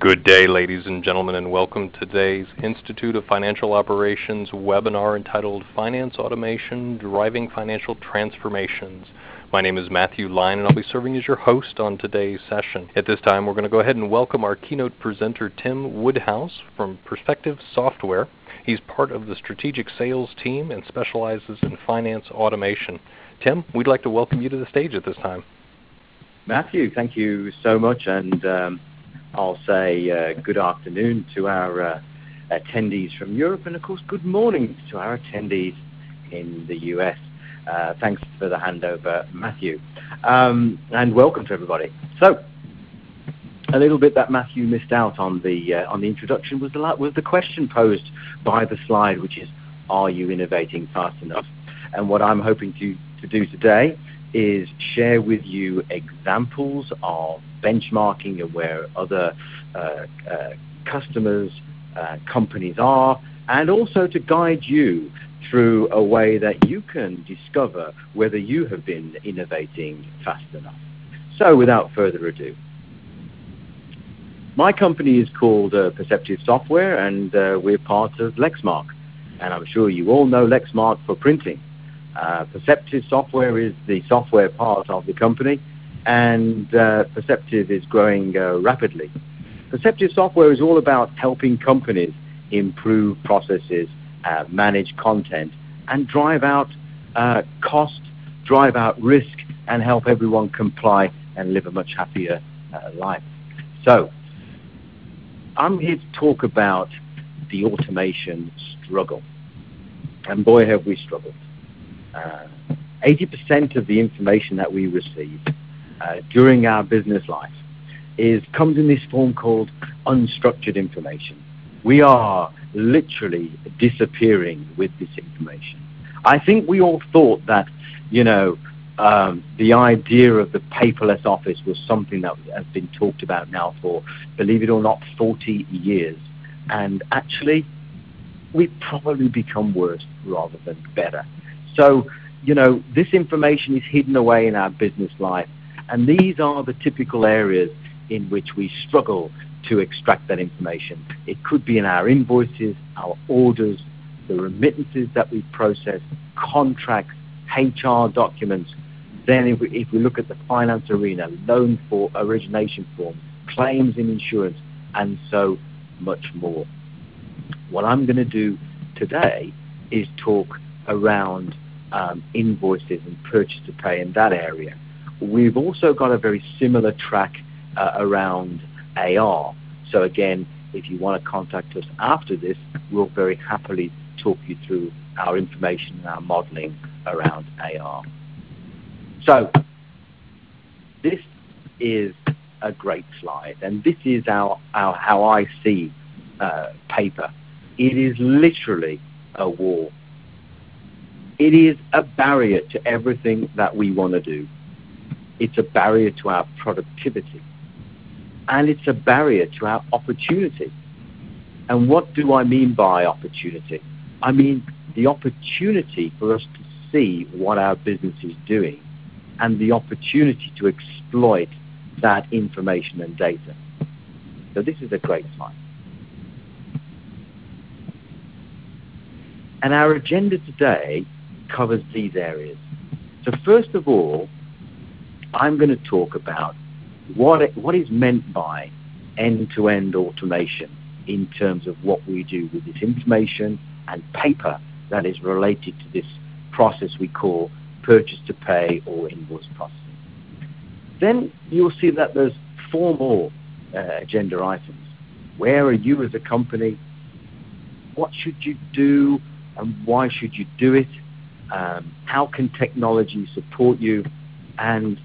Good day, ladies and gentlemen, and welcome to today's Institute of Financial Operations webinar entitled Finance Automation, Driving Financial Transformations. My name is Matthew Line, and I'll be serving as your host on today's session. At this time, we're going to go ahead and welcome our keynote presenter, Tim Woodhouse from Perspective Software. He's part of the strategic sales team and specializes in finance automation. Tim, we'd like to welcome you to the stage at this time. Matthew, thank you so much, and I'll say good afternoon to our attendees from Europe, and of course good morning to our attendees in the US. Thanks for the handover, Matthew, and welcome to everybody. So, a little bit that Matthew missed out on the introduction was the question posed by the slide, which is, are you innovating fast enough? And what I'm hoping to do today is share with you examples of benchmarking and where other customers, companies are, and also to guide you through a way that you can discover whether you have been innovating fast enough. So without further ado, my company is called Perspective Software, and we're part of Lexmark, and I'm sure you all know Lexmark for printing. Perspective Software is the software part of the company, and Perspective is growing rapidly. Perspective Software is all about helping companies improve processes, manage content, and drive out cost, drive out risk, and help everyone comply and live a much happier life. So, I'm here to talk about the automation struggle, and boy have we struggled. 80% of the information that we receive during our business life comes in this form called unstructured information. We are literally disappearing with this information. I think we all thought that, the idea of the paperless office was something that has been talked about now for, believe it or not, 40 years. And actually, we've probably become worse rather than better. So, this information is hidden away in our business life, and these are the typical areas in which we struggle to extract that information. It could be in our invoices, our orders, the remittances that we process, contracts, HR documents. Then if we look at the finance arena, loan for origination forms, claims in insurance, and so much more. What I'm going to do today is talk around invoices and purchase to pay in that area. We've also got a very similar track around AR. So again, if you want to contact us after this, we'll very happily talk you through our information and our modeling around AR. So this is a great slide, and this is how I see paper. It is literally a wall. It is a barrier to everything that we want to do. It's a barrier to our productivity. And it's a barrier to our opportunity. And what do I mean by opportunity? I mean the opportunity for us to see what our business is doing and the opportunity to exploit that information and data. So this is a great slide. And our agenda today covers these areas. So first of all, I'm going to talk about what is meant by end-to-end automation in terms of what we do with this information and paper that is related to this process we call purchase to pay or invoice processing. Then you'll see that there's 4 more agenda items. Where are you as a company? What should you do and why should you do it? How can technology support you? And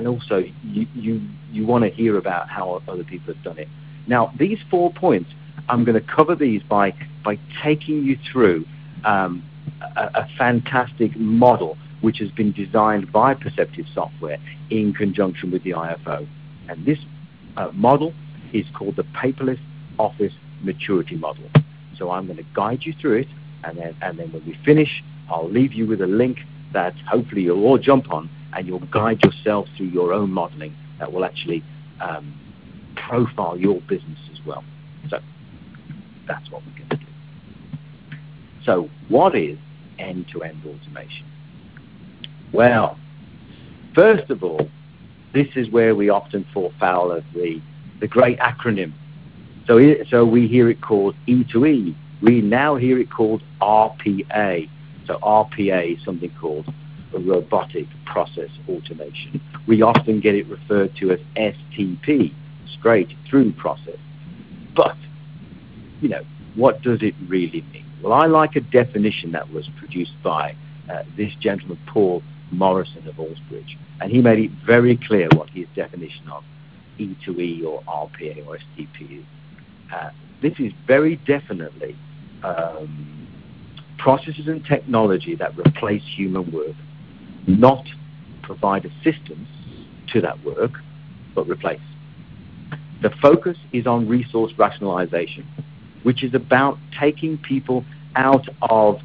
also, you want to hear about how other people have done it. Now, these 4 points, I'm going to cover these by taking you through a fantastic model which has been designed by Perspective Software in conjunction with the IFO. And this model is called the Paperless Office Maturity Model. So I'm going to guide you through it, and then when we finish, I'll leave you with a link that hopefully you'll all jump on, and you'll guide yourself through your own modeling that will actually profile your business as well. So that's what we're going to do. So what is end-to-end automation? Well, first of all, this is where we often fall foul of the great acronym. So we hear it called E2E. We now hear it called RPA. So RPA is something called robotic process automation. We often get it referred to as STP, straight through process. But, what does it really mean? Well, I like a definition that was produced by this gentleman, Paul Morrison of Allsbridge, and he made it very clear what his definition of E2E or RPA or STP is. This is very definitely processes and technology that replace human work, not provide assistance to that work, but replace. The focus is on resource rationalization, which is about taking people out of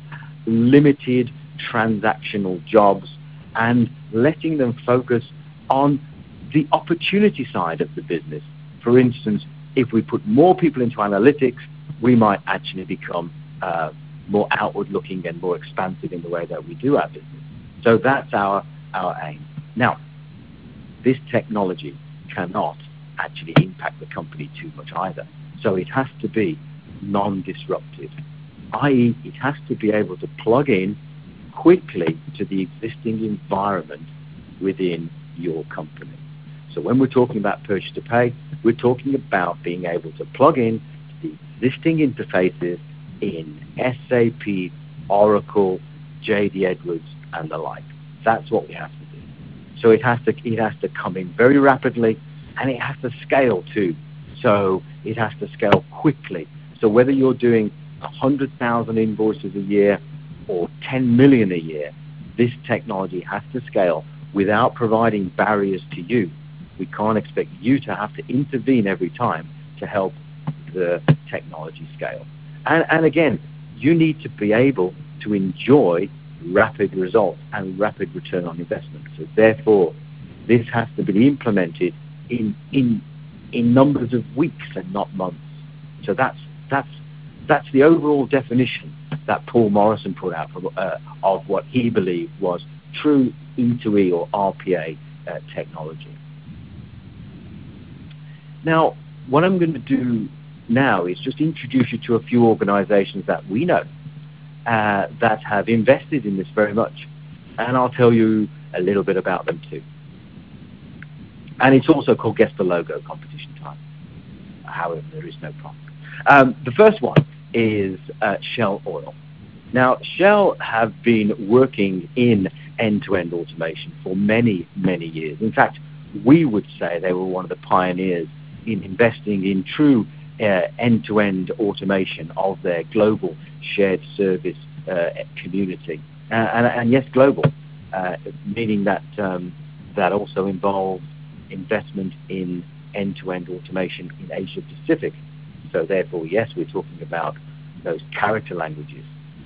limited transactional jobs and letting them focus on the opportunity side of the business. For instance, if we put more people into analytics, we might actually become more outward-looking and more expansive in the way that we do our business. So that's our aim. Now, this technology cannot actually impact the company too much either. So it has to be non-disruptive, i.e. it has to be able to plug in quickly to the existing environment within your company. So when we're talking about purchase to pay, we're talking about being able to plug in to the existing interfaces in SAP, Oracle, JD Edwards, and the like. That's what we have to do. So it has to come in very rapidly, and it has to scale too. So it has to scale quickly. So whether you're doing 100,000 invoices a year or 10 million a year, this technology has to scale without providing barriers to you. We can't expect you to have to intervene every time to help the technology scale. And again, you need to be able to enjoy rapid results and rapid return on investment. So therefore, this has to be implemented in numbers of weeks and not months. So that's the overall definition that Paul Morrison put out of what he believed was true E2E or RPA technology. Now, what I'm going to do now is just introduce you to a few organizations that we know that have invested in this very much. And I'll tell you a little bit about them too. And it's also called Guess the Logo competition time. However, there is no problem. The first one is Shell Oil. Now, Shell have been working in end-to-end automation for many, many years. In fact, we would say they were one of the pioneers in investing in true end-to-end automation of their global shared service community. And yes, global, meaning that that also involves investment in end-to-end automation in Asia Pacific. So therefore, yes, we're talking about those character languages.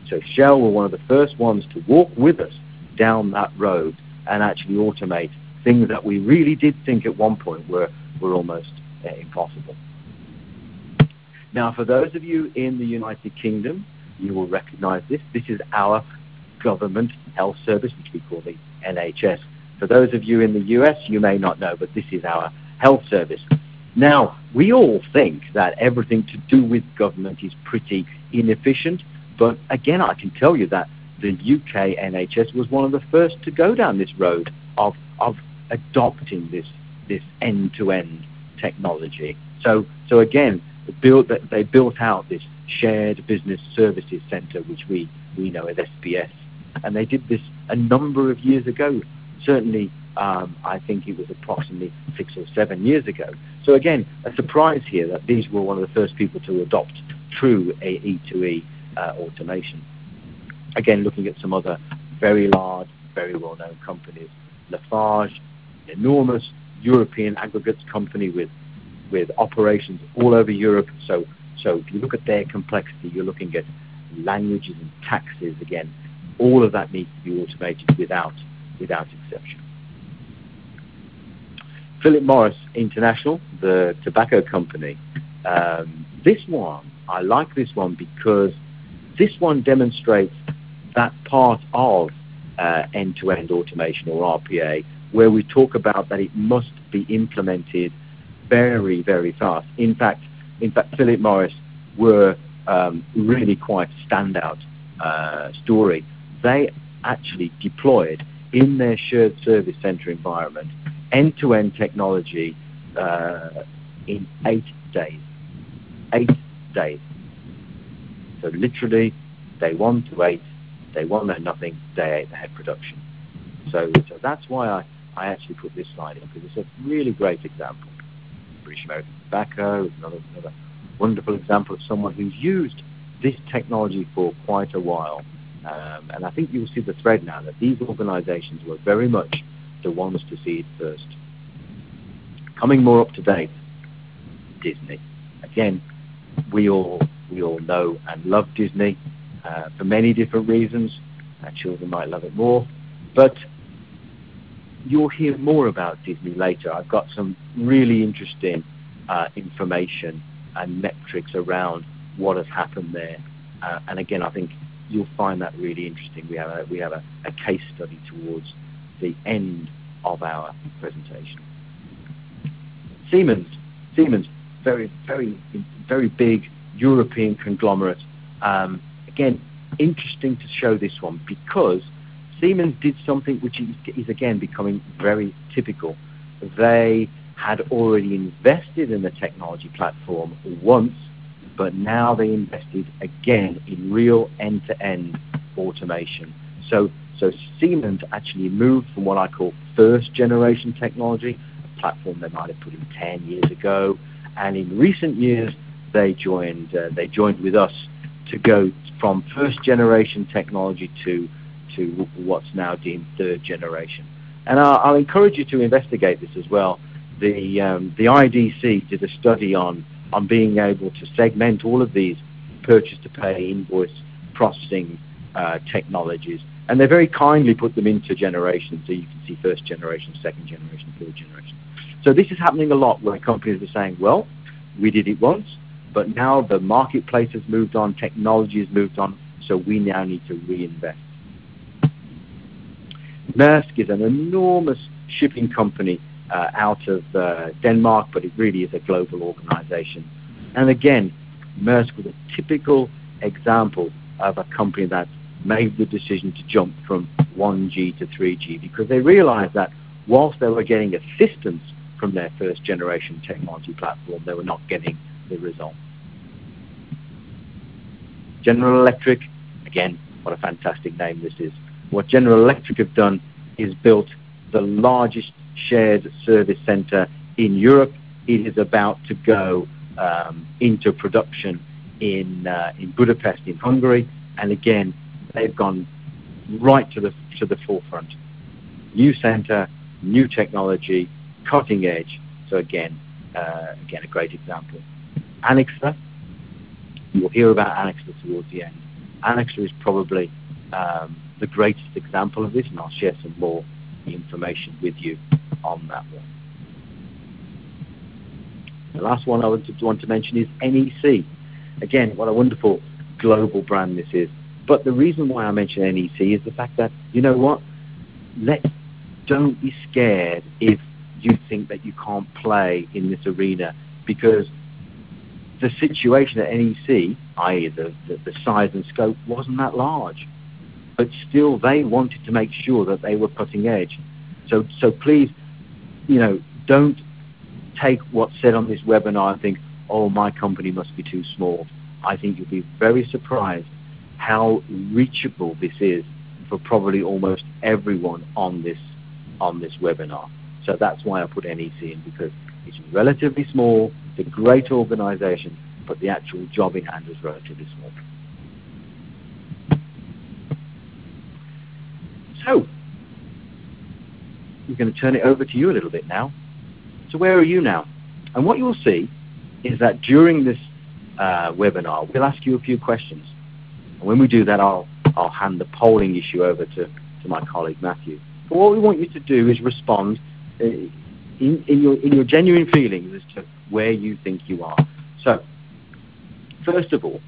So Shell were one of the first ones to walk with us down that road and actually automate things that we really did think at one point were almost impossible. Now, for those of you in the United Kingdom, you will recognize this. This is our government health service, which we call the NHS. For those of you in the US, you may not know, but this is our health service. Now, we all think that everything to do with government is pretty inefficient, but again, I can tell you that the UK NHS was one of the first to go down this road of adopting this end-to-end technology. So again, they built out this shared business services center, which we know as SBS, and they did this a number of years ago. Certainly, I think it was approximately 6 or 7 years ago. So again, a surprise here that these were one of the first people to adopt true E2E automation. Again, looking at some other very large, very well-known companies. Lafarge, enormous European aggregates company with operations all over Europe. So if you look at their complexity, you're looking at languages and taxes. Again, all of that needs to be automated without exception. Philip Morris International, the tobacco company. This one, I like this one because this one demonstrates that part of end-to-end automation, or RPA, where we talk about that it must be implemented very, very fast. In fact, Philip Morris were really quite a standout story. They actually deployed in their shared service center environment end-to-end technology in 8 days. 8 days. So literally, day 1 to 8, day 1 they had nothing, day 8 they had production. So that's why I actually put this slide in, because it's a really great example. British American Tobacco is another wonderful example of someone who's used this technology for quite a while. And I think you'll see the thread now that these organizations were very much the ones to see it first. Coming more up to date, Disney. Again, we all know and love Disney for many different reasons. Our children might love it more, but you'll hear more about Disney later. I've got some really interesting information and metrics around what has happened there. And again, I think you'll find that really interesting. We have a case study towards the end of our presentation. Siemens, very, very, very big European conglomerate. Again, interesting to show this one because Siemens did something which is again becoming very typical. They had already invested in the technology platform once, but now they invested again in real end-to-end automation. So Siemens actually moved from what I call first-generation technology, a platform they might have put in 10 years ago, and in recent years they joined with us to go from first-generation technology to what's now deemed third generation. And I'll encourage you to investigate this as well. The IDC did a study on being able to segment all of these purchase-to-pay, invoice processing technologies, and they very kindly put them into generations, so you can see first generation, second generation, third generation. So this is happening a lot where companies are saying, well, we did it once, but now the marketplace has moved on, technology has moved on, so we now need to reinvest. Maersk is an enormous shipping company out of Denmark, but it really is a global organization. And again, Maersk was a typical example of a company that made the decision to jump from 1G to 3G because they realized that whilst they were getting assistance from their first generation technology platform, they were not getting the result. General Electric, again, what a fantastic name this is. What General Electric have done is built the largest shared service center in Europe. It is about to go into production in Budapest in Hungary, and again they've gone right to the forefront. New center, new technology, cutting edge. So again a great example. Anixter, you'll hear about Anixter towards the end. Anixter is probably the greatest example of this, and I'll share some more information with you on that one. The last one I want to mention is NEC. Again, what a wonderful global brand this is. But the reason why I mention NEC is the fact that, you know what, don't be scared if you think that you can't play in this arena, because the situation at NEC, i.e. the size and scope, wasn't that large. But still they wanted to make sure that they were cutting edge. So please, don't take what's said on this webinar and think, oh, my company must be too small. I think you'll be very surprised how reachable this is for probably almost everyone on this webinar. So that's why I put NEC in, because it's relatively small, it's a great organization, but the actual job in hand is relatively small. So, we're going to turn it over to you a little bit now. So where are you now? And what you'll see is that during this webinar, we'll ask you a few questions. And when we do that, I'll hand the polling issue over to my colleague Matthew. But what we want you to do is respond in your genuine feelings as to where you think you are. So, first of all,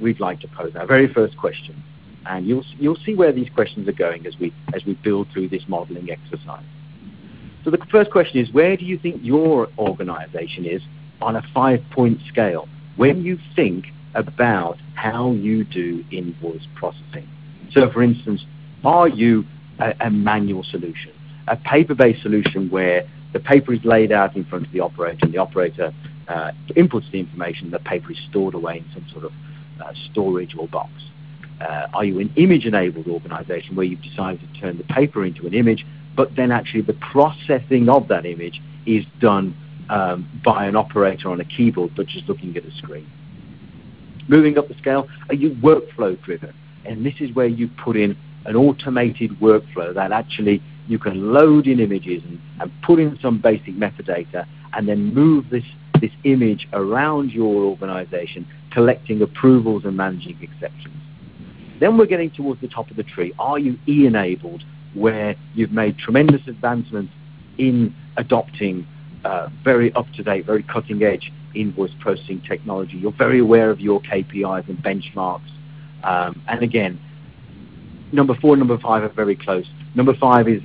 we'd like to pose our very first question, and you'll see where these questions are going as we build through this modeling exercise. So the first question is, where do you think your organization is on a 5-point scale when you think about how you do invoice processing? So, for instance, are you a manual solution, a paper-based solution where the paper is laid out in front of the operator and the operator inputs the information, the paper is stored away in some sort of storage or box? Are you an image-enabled organization where you've decided to turn the paper into an image, but then actually the processing of that image is done by an operator on a keyboard, but just looking at a screen? Moving up the scale, are you workflow-driven? And this is where you put in an automated workflow that actually you can load in images and put in some basic metadata and then move this image around your organization, collecting approvals and managing exceptions. Then we're getting towards the top of the tree. Are you E-enabled, where you've made tremendous advancements in adopting very up-to-date, very cutting-edge invoice processing technology? You're very aware of your KPIs and benchmarks. And again, number 4 and number 5 are very close. Number 5 is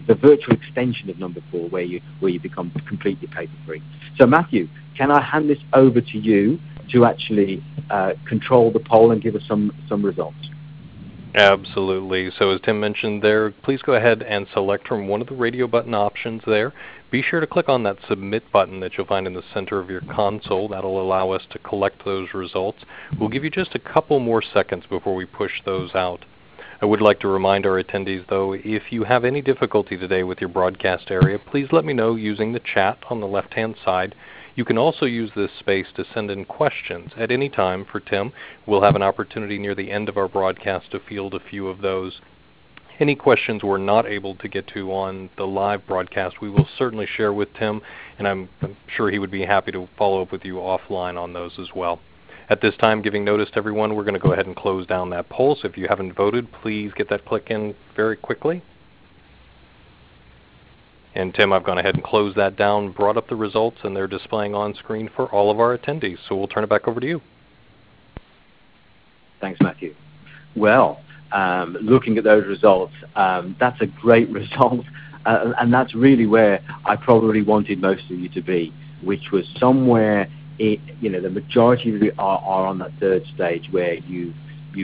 the virtual extension of number 4, where you become completely paper-free. So Matthew, can I hand this over to you to actually control the poll and give us some results? Absolutely. So as Tim mentioned there, please go ahead and select from one of the radio button options there. Be sure to click on that submit button that you'll find in the center of your console. That'll allow us to collect those results. We'll give you just a couple more seconds before we push those out. I would like to remind our attendees, though, if you have any difficulty today with your broadcast area, please let me know using the chat on the left-hand side. You can also use this space to send in questions at any time for Tim. We'll have an opportunity near the end of our broadcast to field a few of those. Any questions we're not able to get to on the live broadcast, we will certainly share with Tim, and I'm sure he would be happy to follow up with you offline on those as well. At this time, giving notice to everyone, we're going to go ahead and close down that poll. So if you haven't voted, please get that click in very quickly. And Tim, I've gone ahead and closed that down, brought up the results, and they're displaying on screen for all of our attendees. So we'll turn it back over to you. Thanks, Matthew. Well, looking at those results, that's a great result. And that's really where I probably wanted most of you to be, which was somewhere, the majority of you are on that third stage where you've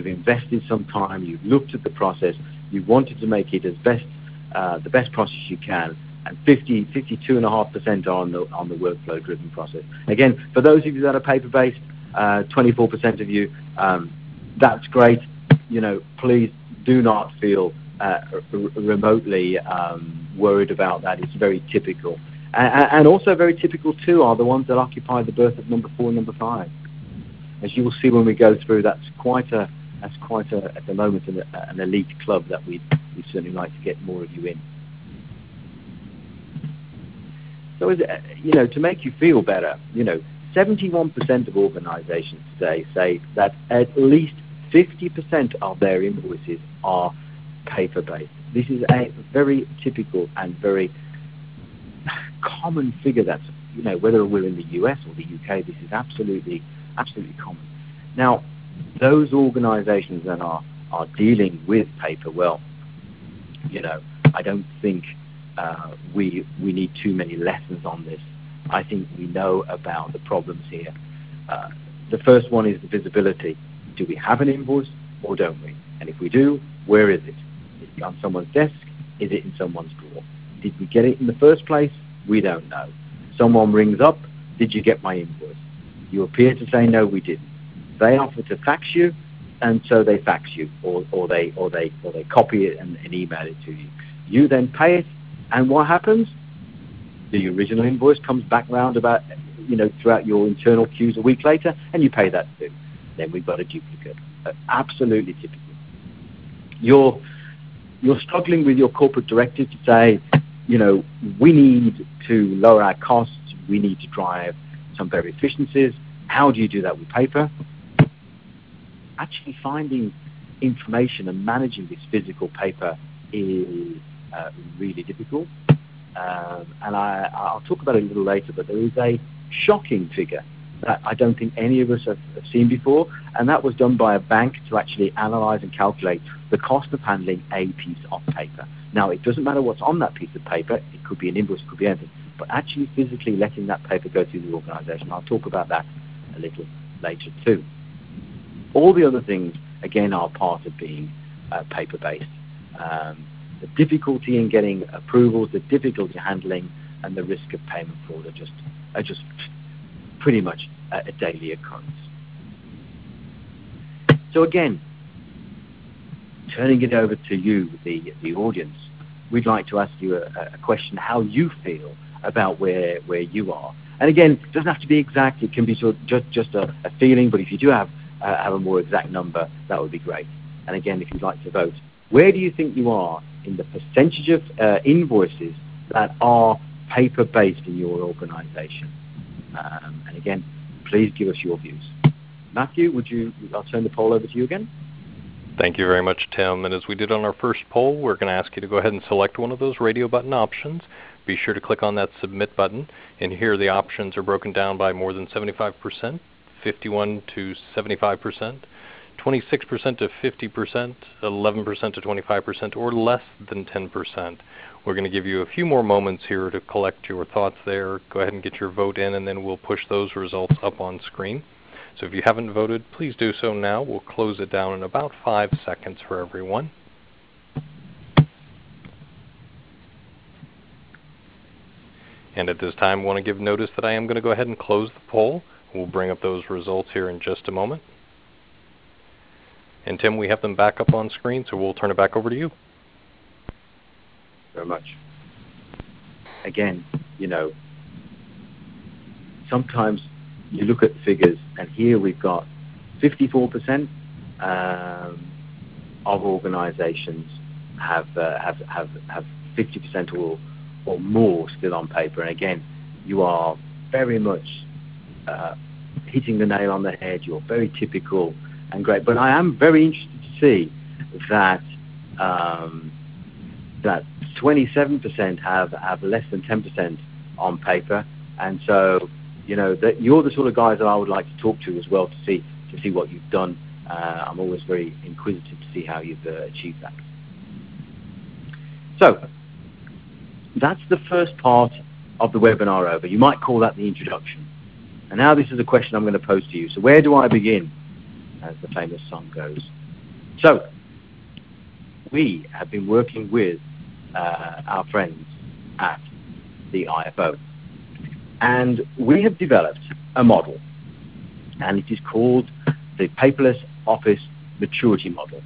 invested some time, you've looked at the process, you wanted to make it as the best process you can, and 52.5% are on the workflow-driven process. Again, for those of you that are paper-based, 24% of you, that's great. Please do not feel remotely worried about that. It's very typical. And also very typical, too, are the ones that occupy the berth of number 4 and number 5. As you will see when we go through, that's quite a at the moment, an elite club that we'd certainly like to get more of you in. So, to make you feel better, 71% of organizations today say that at least 50% of their invoices are paper-based. This is a very typical and very common figure. That's, whether we're in the US or the UK, this is absolutely common. Now, those organizations that are dealing with paper, well, I don't think we need too many lessons on this. I think we know about the problems here. The first one is the visibility. Do we have an invoice or don't we? And if we do, where is it? Is it on someone's desk? Is it in someone's drawer? Did we get it in the first place? We don't know. Someone rings up, did you get my invoice? You appear to say, no, we didn't. They offer to fax you, and so they fax you, or they copy it and email it to you. You then pay it, and what happens? The original invoice comes back round about, throughout your internal queues a week later, and you pay that too. Then we've got a duplicate. Absolutely typical. You're struggling with your corporate directive to say, we need to lower our costs, we need to drive some better efficiencies. How do you do that with paper? Actually finding information and managing this physical paper is really difficult. and I'll talk about it a little later, but there is a shocking figure that I don't think any of us have seen before, and that was done by a bank to actually analyze and calculate the cost of handling a piece of paper. Now, it doesn't matter what's on that piece of paper. It could be an invoice, it could be anything, but actually physically letting that paper go through the organization. I'll talk about that a little later too. All the other things, again, are part of being paper-based. The difficulty in getting approvals, the difficulty handling, and the risk of payment fraud are just pretty much a daily occurrence. So again, turning it over to you, the audience, we'd like to ask you a question, how you feel about where you are. And again, it doesn't have to be exact, it can be sort of just a feeling, but if you do have a more exact number, that would be great. And again, if you'd like to vote, where do you think you are in the percentage of invoices that are paper-based in your organization? And again, please give us your views. Matthew, I'll turn the poll over to you again. Thank you very much, Tim. And as we did on our first poll, we're going to ask you to go ahead and select one of those radio button options. Be sure to click on that submit button. And here the options are broken down by more than 75%, 51 to 75%, 26% to 50%, 11% to 25%, or less than 10%. We're going to give you a few more moments here to collect your thoughts there. Go ahead and get your vote in, and then we'll push those results up on screen. So if you haven't voted, please do so now. We'll close it down in about 5 seconds for everyone. And at this time, I want to give notice that I am going to go ahead and close the poll. We'll bring up those results here in just a moment. And Tim, we have them back up on screen, so we'll turn it back over to you. Very much. Again, sometimes you look at the figures, and here we've got 54% of organizations have 50% or more still on paper. And again, you are very much hitting the nail on the head. You're very typical and great. But I am very interested to see that that 27% have less than 10% on paper, and so that you're the sort of guys that I would like to talk to as well to see what you've done. I'm always very inquisitive to see how you've achieved that. So that's the first part of the webinar over. You might call that the introduction. And now this is a question I'm going to pose to you. So where do I begin, as the famous song goes? So we have been working with our friends at the IFO, and we have developed a model, and it is called the Paperless Office Maturity Model,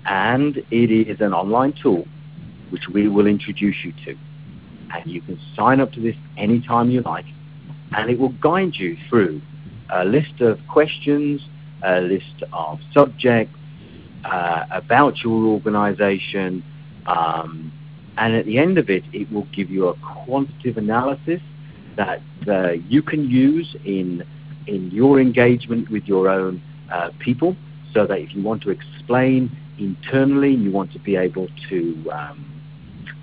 and it is an online tool which we will introduce you to, and you can sign up to this anytime you like, and it will guide you through a list of questions, a list of subjects about your organization, and at the end of it, it will give you a quantitative analysis that you can use in your engagement with your own people, so that if you want to explain internally, you want to be able to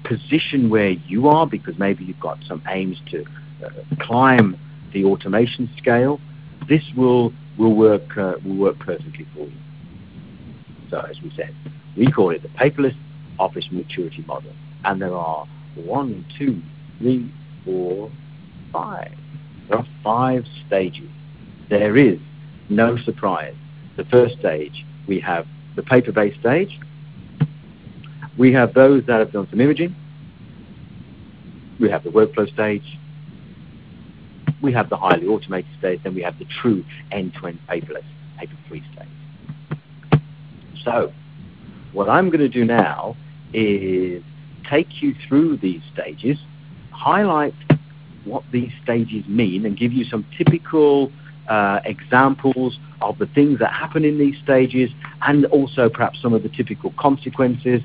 position where you are, because maybe you've got some aims to climb the automation scale, this will work perfectly for you. So as we said, we call it the Paperless Office Maturity Model. And there are 1, 2, 3, 4, 5. There are 5 stages. There is no surprise. The first stage, we have the paper-based stage. We have those that have done some imaging. We have the workflow stage. We have the highly automated stage. Then we have the true end-to-end paperless, paper-free stage. So what I'm going to do now is take you through these stages, highlight what these stages mean, and give you some typical examples of the things that happen in these stages, and also perhaps some of the typical consequences,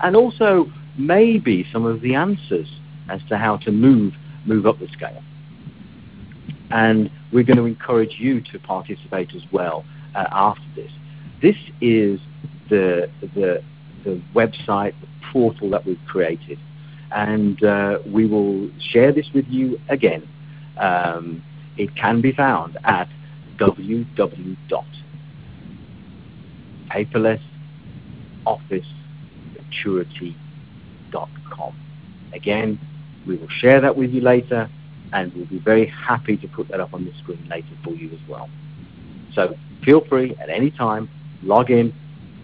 and also maybe some of the answers as to how to move up the scale. And we're going to encourage you to participate as well after this. This is the website, the portal that we've created. and we will share this with you again. It can be found at www.paperlessofficematurity.com. Again, we will share that with you later, and we'll be very happy to put that up on the screen later for you as well. So feel free at any time, log in,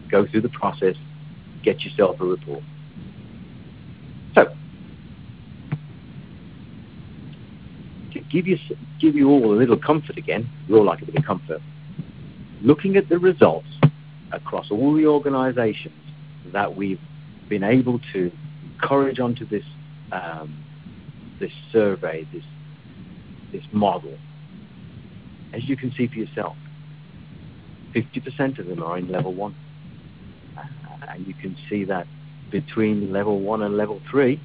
go through the process, get yourself a report. So, to give you all a little comfort again, we all like a bit of comfort, looking at the results across all the organizations that we've been able to encourage onto this this survey, this model, as you can see for yourself, 50% of them are in level 1. And you can see that between level 1 and level 3,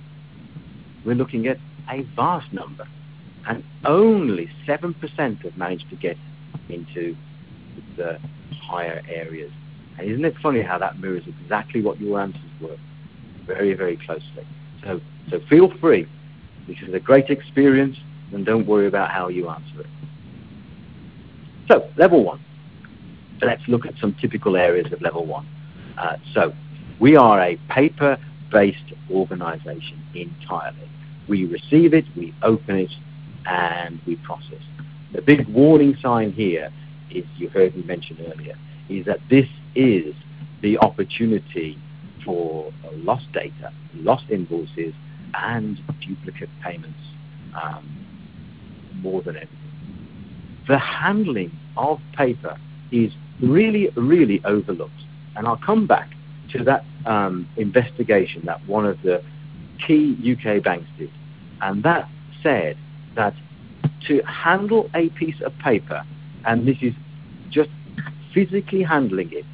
we're looking at a vast number. And only 7% have managed to get into the higher areas. And isn't it funny how that mirrors exactly what your answers were? Very, very closely. So feel free. This is a great experience, and don't worry about how you answer it. So, level 1. Let's look at some typical areas of level 1. So, we are a paper-based organization entirely. We receive it, we open it, and we process. The big warning sign here is, you heard me mention earlier, is that this is the opportunity for lost data, lost invoices, and duplicate payments more than anything. The handling of paper is really, really overlooked. And I'll come back to that investigation that one of the key UK banks did. And that said that to handle a piece of paper, and this is just physically handling it,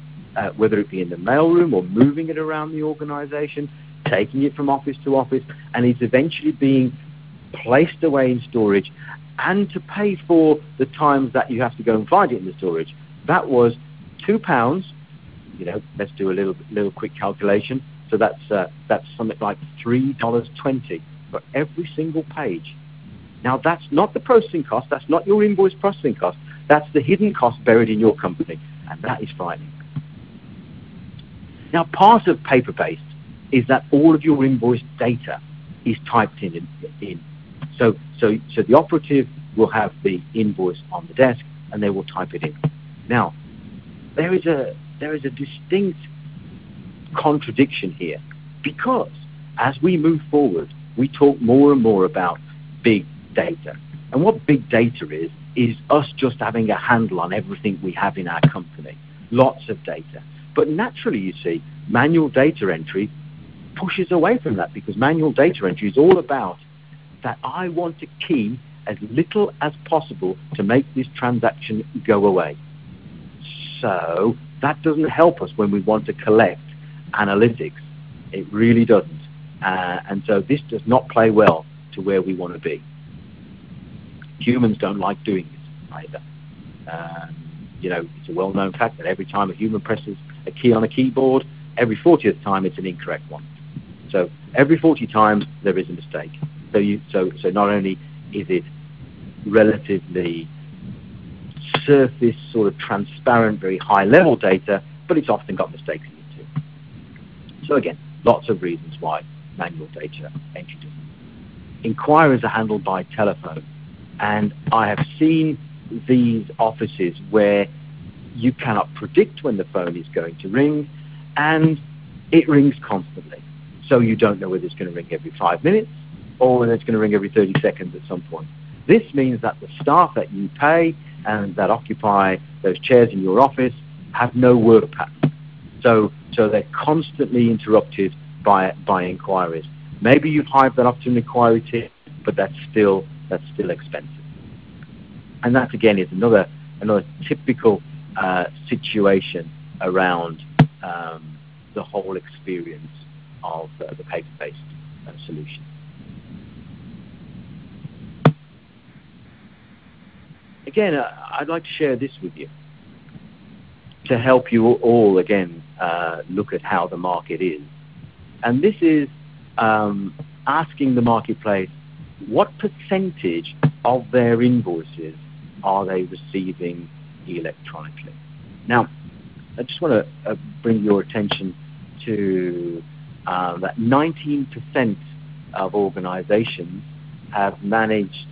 whether it be in the mailroom or moving it around the organization, taking it from office to office, and it's eventually being placed away in storage, and to pay for the times that you have to go and find it in the storage. That was £2. You know, let's do a little quick calculation. So that's something like $3.20 for every single page. Now that's not the processing cost. That's not your invoice processing cost. That's the hidden cost buried in your company, and that is frightening. Now, part of paper-based is that all of your invoice data is typed in. So the operative will have the invoice on the desk, and they will type it in. Now, there is a distinct contradiction here, because as we move forward, we talk more and more about big data. And what big data is us just having a handle on everything we have in our company. Lots of data. But naturally, you see, manual data entry pushes away from that, because manual data entry is all about that I want to key as little as possible to make this transaction go away. So that doesn't help us when we want to collect analytics. It really doesn't. And so this does not play well to where we want to be. Humans don't like doing this either. You know, it's a well-known fact that every time a human presses a key on a keyboard, every 40th time it's an incorrect one. So every 40 times there is a mistake. So not only is it relatively surface, sort of transparent, very high-level data, but it's often got mistakes in it too. So again, lots of reasons why manual data entry doesn't. Inquiries are handled by telephone, and I have seen these offices where you cannot predict when the phone is going to ring, and it rings constantly. So you don't know whether it's going to ring every 5 minutes or whether it's going to ring every 30 seconds at some point. This means that the staff that you pay and that occupy those chairs in your office have no work pattern. So they're constantly interrupted by inquiries. Maybe you've hired that up to an inquiry team, but that's still expensive. And that again is another typical situation around the whole experience of the paper-based solution. Again, I'd like to share this with you to help you all again look at how the market is. And this is asking the marketplace what percentage of their invoices are they receiving electronically. Now, I just want to bring your attention to that 19% of organizations have managed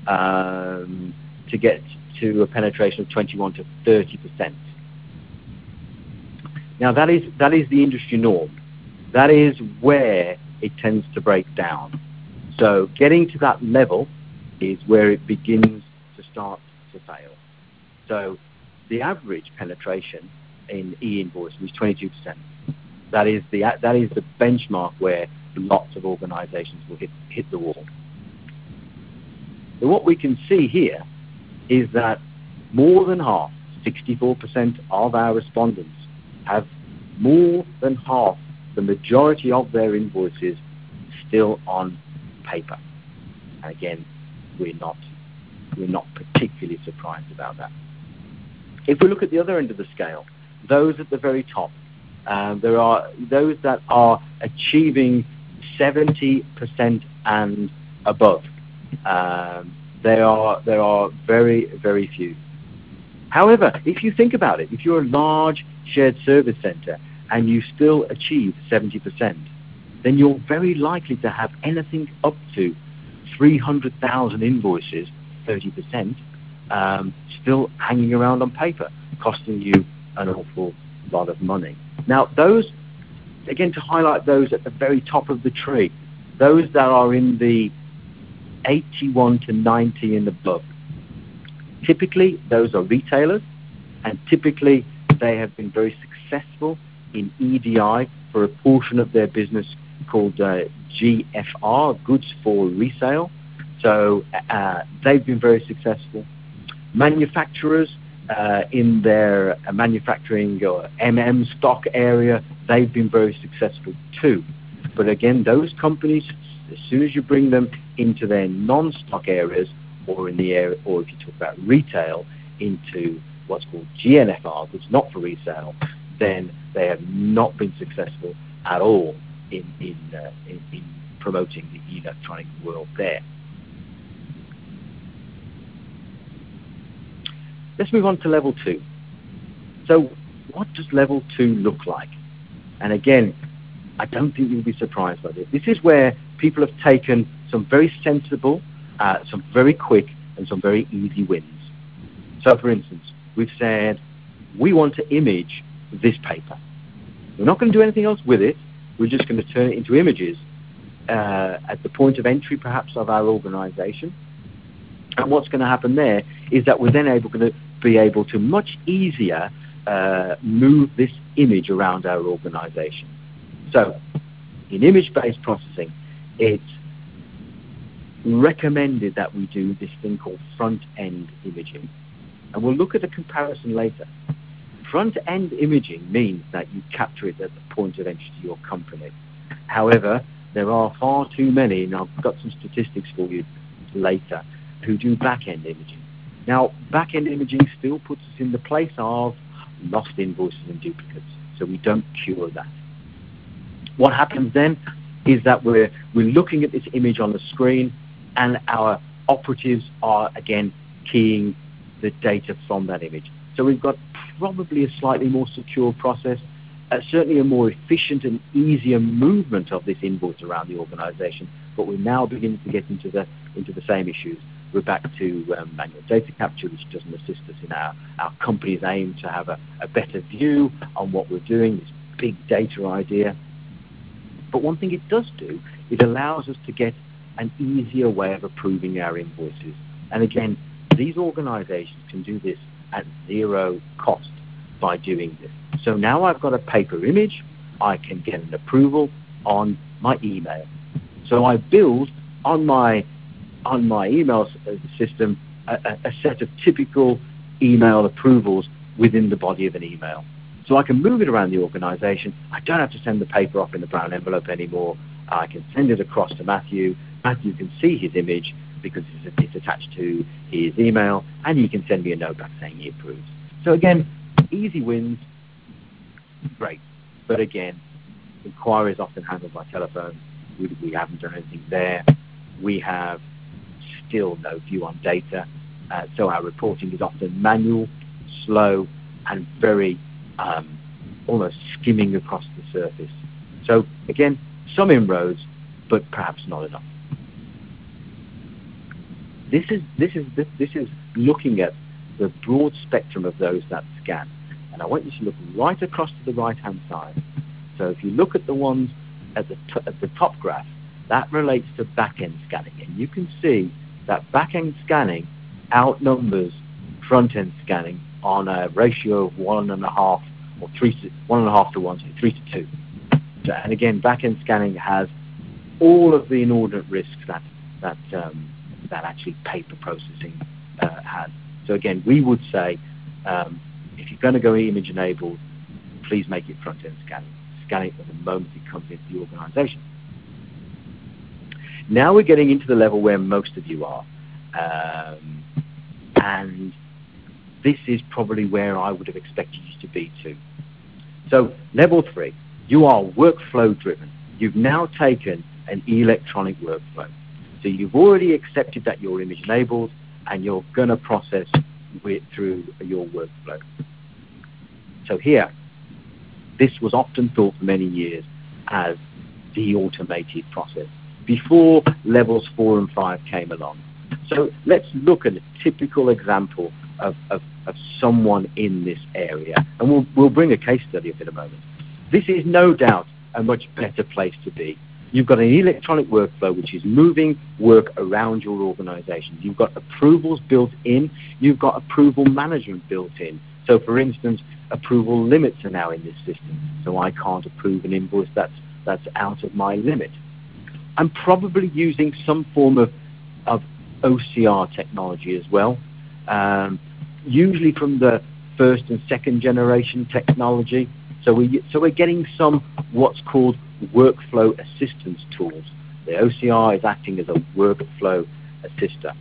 to get to a penetration of 21 to 30%. Now, that is the industry norm. That is where it tends to break down. So getting to that level is where it begins to start to fail. So the average penetration in e-invoicing is 22%. That is the benchmark where lots of organizations will hit the wall. So what we can see here is that more than half, 64% of our respondents, have more than half, the majority of their invoices, still on paper. And again, we're not particularly surprised about that. If we look at the other end of the scale, those at the very top, there are those that are achieving 70% and above. There are very, very few. However, if you think about it, if you're a large shared service center and you still achieve 70%, then you're very likely to have anything up to 300,000 invoices, 30%, still hanging around on paper, costing you an awful lot of money. Now, those, again, to highlight those at the very top of the tree, those that are in the 81 to 90 and above, typically those are retailers, and typically they have been very successful in EDI for a portion of their business called GFR, goods for resale. So they've been very successful. Manufacturers in their manufacturing or stock area, they've been very successful too. But again, those companies, as soon as you bring them into their non-stock areas, or in the area, or if you talk about retail, into what's called GNFR, goods not for resale, then they have not been successful at all in promoting the electronic world there. Let's move on to level 2. So what does level 2 look like? And again, I don't think you'll be surprised by this. This is where people have taken some very sensible, some very quick, and some very easy wins. So for instance, we've said, we want to image this paper. We're not going to do anything else with it. We're just going to turn it into images at the point of entry, perhaps, of our organization. And what's going to happen there is that we're then going to be able to much easier move this image around our organization. So in image-based processing, it's recommended that we do this thing called front-end imaging. And we'll look at a comparison later. Front-end imaging means that you capture it at the point of entry to your company. However, there are far too many, and I've got some statistics for you later, who do back-end imaging. Now, back-end imaging still puts us in the place of lost invoices and duplicates, so we don't cure that. What happens then is that we're looking at this image on the screen, and our operatives are, again, keying the data from that image. So we've got probably a slightly more secure process, certainly a more efficient and easier movement of this invoice around the organization, but we're now beginning to get into the same issues. We're back to manual data capture, which doesn't assist us in our company's aim to have a better view on what we're doing, this big data idea. But one thing it does do, it allows us to get an easier way of approving our invoices. And again, these organizations can do this at zero cost by doing this. So now I've got a paper image, I can get an approval on my email. So I build on my email system a set of typical email approvals within the body of an email. So I can move it around the organization. I don't have to send the paper off in the brown envelope anymore. I can send it across to Matthew. Matthew can see his image because it's attached to his email, and he can send me a note back saying he approves. So again, easy wins, great. But again, inquiries often handled by telephone, We haven't done anything there. We have still no view on data. So our reporting is often manual, slow, and very almost skimming across the surface. So again, some inroads, but perhaps not enough. This is looking at the broad spectrum of those that scan, and I want you to look right across to the right-hand side. So if you look at the ones at the top graph, that relates to back-end scanning, and you can see that back-end scanning outnumbers front-end scanning on a ratio of 1.5 or 1.5 to 1, so 3 to 2. So, and again, back-end scanning has all of the inordinate risks that actually paper processing has. So again, we would say if you're going to go image-enabled, please make it front-end scanning. Scan it at the moment it comes into the organization. Now we're getting into the level where most of you are. And this is probably where I would have expected you to be too. So level 3, you are workflow driven. You've now taken an electronic workflow. So you've already accepted that you're image enabled and you're going to process through your workflow. So here, this was often thought for many years as the automated process before levels 4 and 5 came along. So let's look at a typical example of someone in this area, and we'll bring a case study up in a moment. This is no doubt a much better place to be. You've got an electronic workflow which is moving work around your organization. You've got approvals built in. You've got approval management built in. So for instance, approval limits are now in this system. So I can't approve an invoice that's out of my limit. I'm probably using some form of OCR technology as well, usually from the first and second generation technology. So we're getting some what's called workflow assistance tools. The OCR is acting as a workflow assister.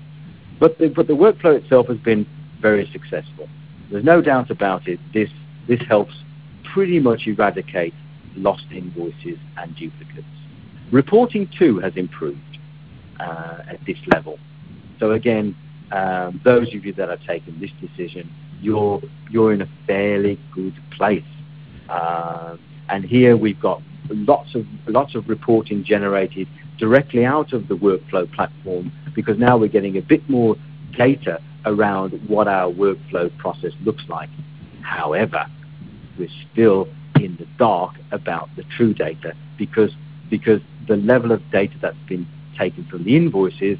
But the workflow itself has been very successful. There's no doubt about it. This helps pretty much eradicate lost invoices and duplicates. Reporting too has improved at this level. So again, those of you that have taken this decision, you're in a fairly good place. And here we've got lots of reporting generated directly out of the workflow platform, because now we're getting a bit more data around what our workflow process looks like. However, we're still in the dark about the true data because the level of data that's been taken from the invoices,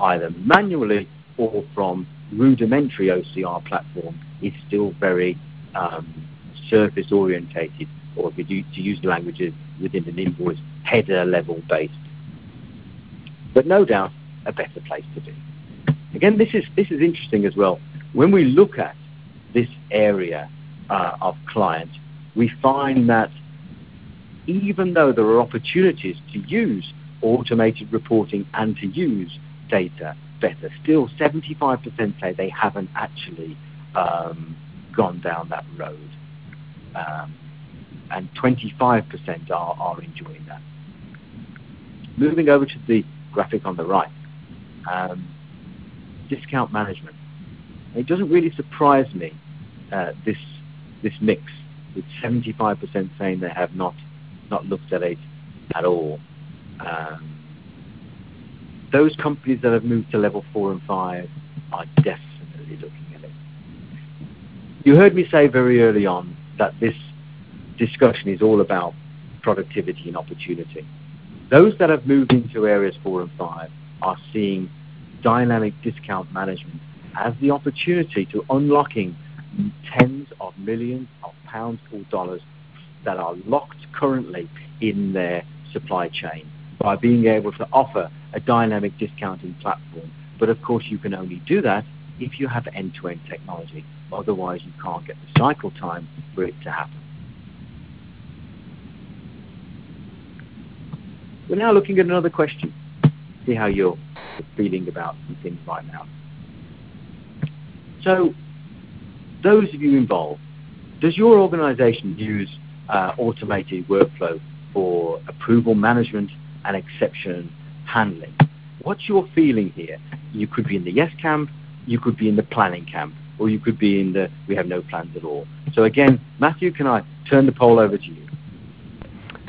either manually or from rudimentary OCR platform, is still very surface orientated, or to use the languages within an invoice, header level based. But no doubt a better place to be. Again, this is interesting as well. When we look at this area of clients, we find that even though there are opportunities to use automated reporting and to use data better, still 75% say they haven't actually gone down that road. And 25% are enjoying that. Moving over to the graphic on the right, discount management. It doesn't really surprise me, this mix, with 75% saying they have not looked at it at all. Those companies that have moved to level 4 and 5 are definitely looking at it. You heard me say very early on that this discussion is all about productivity and opportunity. Those that have moved into areas 4 and 5 are seeing dynamic discount management as the opportunity to unlocking tens of millions of pounds or dollars that are locked currently in their supply chain by being able to offer a dynamic discounting platform. But of course you can only do that if you have end-to-end technology. Otherwise you can't get the cycle time for it to happen. We're now looking at another question. See how you're feeling about some things right now. So, those of you involved, does your organization use automated workflow for approval management and exception handling. What's your feeling here? You could be in the yes camp, you could be in the planning camp, or you could be in the we have no plans at all. So again, Matthew, can I turn the poll over to you?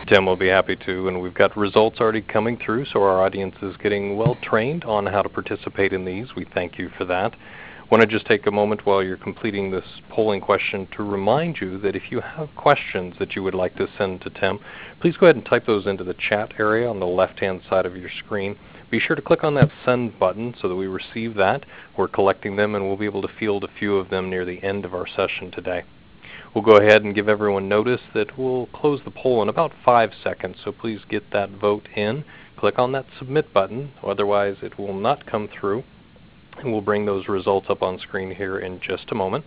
Tim will be happy to, and we've got results already coming through, so our audience is getting well trained on how to participate in these. We thank you for that. I want to just take a moment while you're completing this polling question to remind you that if you have questions that you would like to send to Tim, please go ahead and type those into the chat area on the left-hand side of your screen. Be sure to click on that send button so that we receive that. We're collecting them, and we'll be able to field a few of them near the end of our session today. We'll go ahead and give everyone notice that we'll close the poll in about 5 seconds, so please get that vote in. Click on that submit button, otherwise it will not come through. And we'll bring those results up on screen here in just a moment.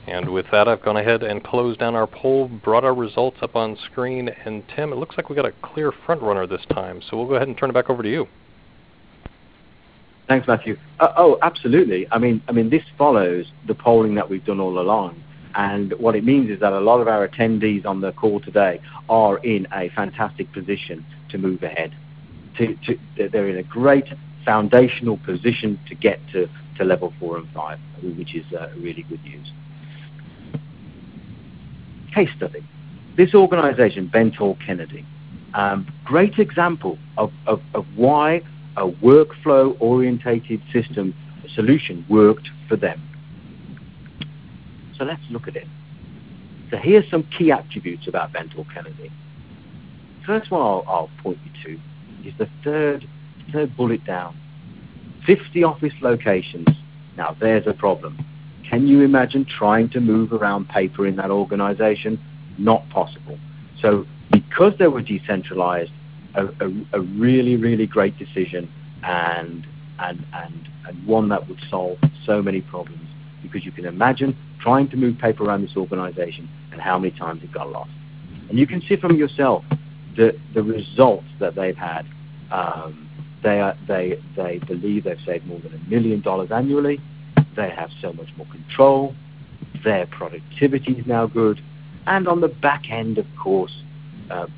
And with that, I've gone ahead and closed down our poll, brought our results up on screen, and Tim, it looks like we got a clear front runner this time, so we'll go ahead and turn it back over to you. Thanks, Matthew. Oh, absolutely. I mean, this follows the polling that we've done all along. And what it means is that a lot of our attendees on the call today are in a fantastic position to move ahead. They're in a great foundational position to get to level 4 and 5, which is really good news. Case study. This organization, Bentall Kennedy, great example of why a workflow-orientated system solution worked for them. So let's look at it. So here's some key attributes about Bentall Kennedy. First one I'll point you to is the third bullet down. 50 office locations. Now there's a problem. Can you imagine trying to move around paper in that organization? Not possible. So because they were decentralized, a really, really great decision and one that would solve so many problems, because you can imagine trying to move paper around this organization and how many times it got lost. And you can see from yourself the results that they've had. They believe they've saved more than $1 million annually. They have so much more control. Their productivity is now good. And on the back end, of course,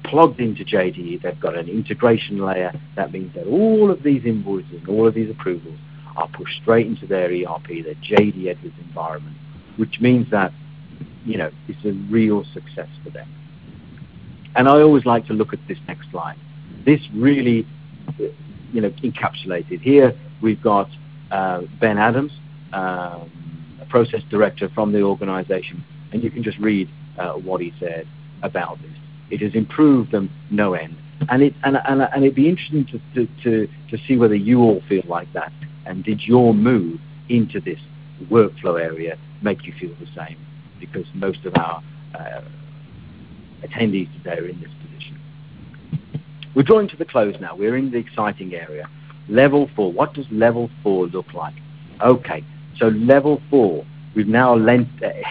plugged into JDE, they've got an integration layer. That means that all of these invoices and all of these approvals are pushed straight into their ERP, their JD Edwards environment, which means that, it's a real success for them. And I always like to look at this next slide. This really, encapsulated. Here we've got Ben Adams, a process director from the organization, and you can just read what he said about this. It has improved them no end, and it'd be interesting to see whether you all feel like that, and did your move into this workflow area make you feel the same? Because most of our attendees today are in this position. We're drawing to the close now. We're in the exciting area. Level 4. What does level 4 look like? Okay, so level 4. We've now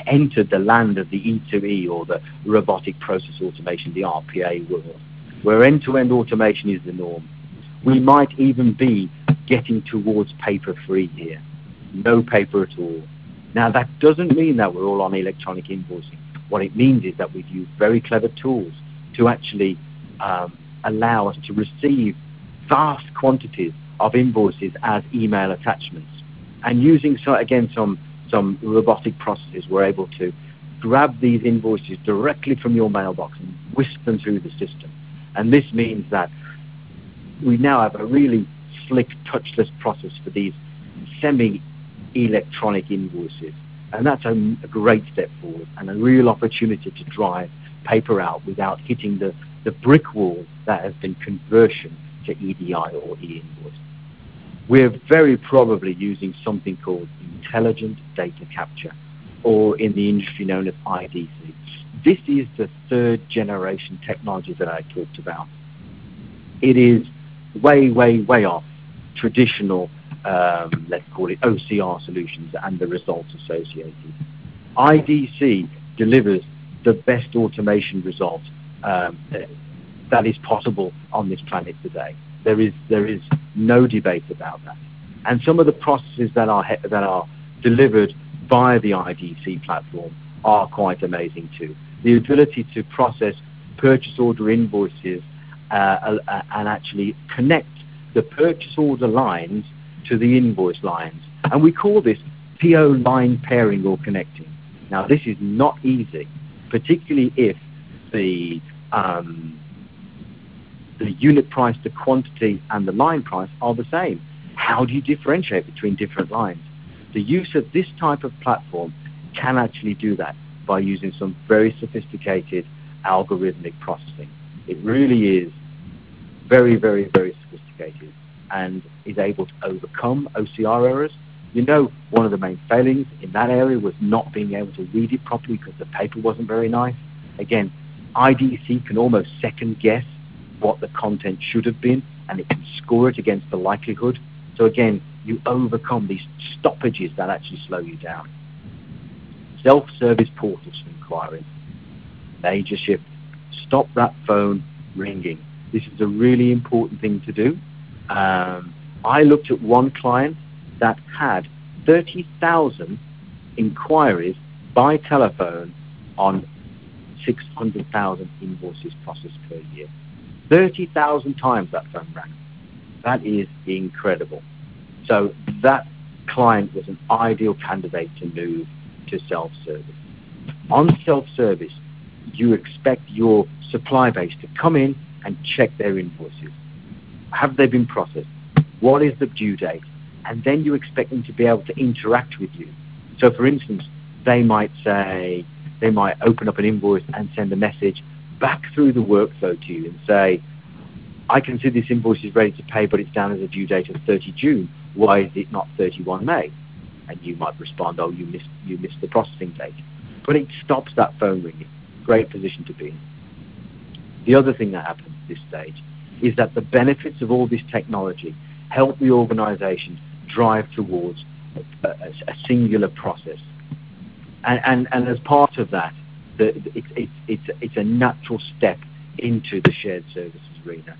entered the land of the E2E, or the robotic process automation, the RPA world, where end-to-end automation is the norm. We might even be getting towards paper-free here. No paper at all. Now, that doesn't mean that we're all on electronic invoicing. What it means is that we've used very clever tools to actually allow us to receive vast quantities of invoices as email attachments. And using, some robotic processes, we're able to grab these invoices directly from your mailbox and whisk them through the system. And this means that we now have a really slick, touchless process for these semi-electronic invoices. And that's a great step forward and a real opportunity to drive paper out without hitting the brick wall that has been conversion to EDI or e-invoice. We're very probably using something called intelligent data capture, or in the industry known as IDC. This is the third generation technology that I talked about. It is way, way, way off traditional, let's call it OCR solutions and the results associated. IDC delivers the best automation results that is possible on this planet today. There is no debate about that. And some of the processes that are delivered via the IDC platform are quite amazing too. The ability to process purchase order invoices and actually connect the purchase order lines to the invoice lines. And we call this PO line pairing or connecting. Now, this is not easy, particularly if the unit price, the quantity, and the line price are the same. How do you differentiate between different lines? The use of this type of platform can actually do that by using some very sophisticated algorithmic processing. It really is very, very, very sophisticated and is able to overcome OCR errors. You know, one of the main failings in that area was not being able to read it properly because the paper wasn't very nice. Again, IDC can almost second guess what the content should have been, and it can score it against the likelihood. So again, you overcome these stoppages that actually slow you down. Self-service portals for inquiries. Major shift. Stop that phone ringing. This is a really important thing to do. I looked at one client that had 30,000 inquiries by telephone on 600,000 invoices processed per year. 30,000 times that phone rang. That is incredible. So that client was an ideal candidate to move to self-service. On self-service, you expect your supply base to come in and check their invoices. Have they been processed? What is the due date? And then you expect them to be able to interact with you. So for instance, they might open up an invoice and send a message back through the workflow to you and say, I can see this invoice is ready to pay, but it's down as a due date of 30 June. Why is it not 31 May? And you might respond, oh, you missed the processing date. But it stops that phone ringing. Great position to be in. The other thing that happens at this stage is that the benefits of all this technology help the organization drive towards a singular process. And as part of that, it's a natural step into the shared services arena.